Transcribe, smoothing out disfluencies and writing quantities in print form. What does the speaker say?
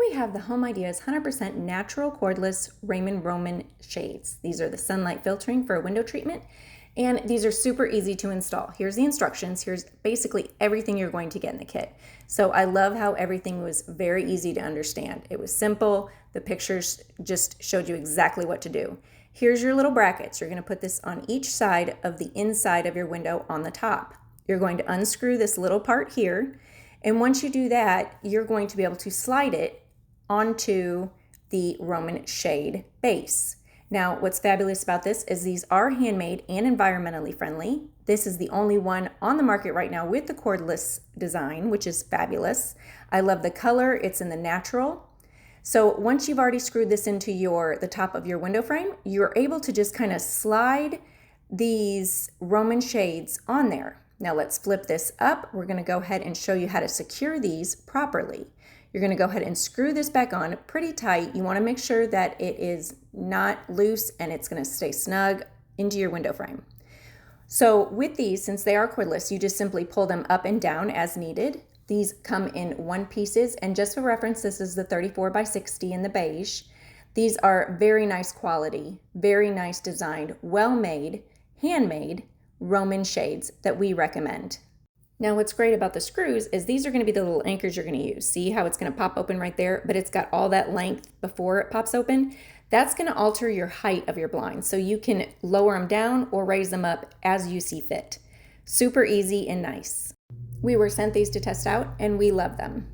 we have the Home Ideas 100% natural cordless Raymond Roman shades. These are the sunlight filtering for a window treatment, and these are super easy to install. Here's the instructions. Here's basically everything you're going to get in the kit. So I love how everything was very easy to understand. It was simple. The pictures just showed you exactly what to do. Here's your little brackets. You're going to put this on each side of the inside of your window on the top. You're going to unscrew this little part here. And once you do that, you're going to be able to slide it onto the Roman shade base. Now, what's fabulous about this is these are handmade and environmentally friendly. This is the only one on the market right now with the cordless design, which is fabulous. I love the color. It's in the natural. So once you've already screwed this into the top of your window frame, you're able to just kind of slide these Roman shades on there. Now let's flip this up. We're going to go ahead and show you how to secure these properly. You're going to go ahead and screw this back on pretty tight. You want to make sure that it is not loose and it's going to stay snug into your window frame. So with these, since they are cordless, you just simply pull them up and down as needed. These come in 1 pieces, and just for reference, this is the 34 by 60 in the beige. These are very nice quality, very nice designed, well made, handmade Roman shades that we recommend. Now what's great about the screws is these are going to be the little anchors you're going to use. See how it's going to pop open right there, but it's got all that length before it pops open. That's going to alter your height of your blinds, so you can lower them down or raise them up as you see fit. Super easy and nice. We were sent these to test out and we love them.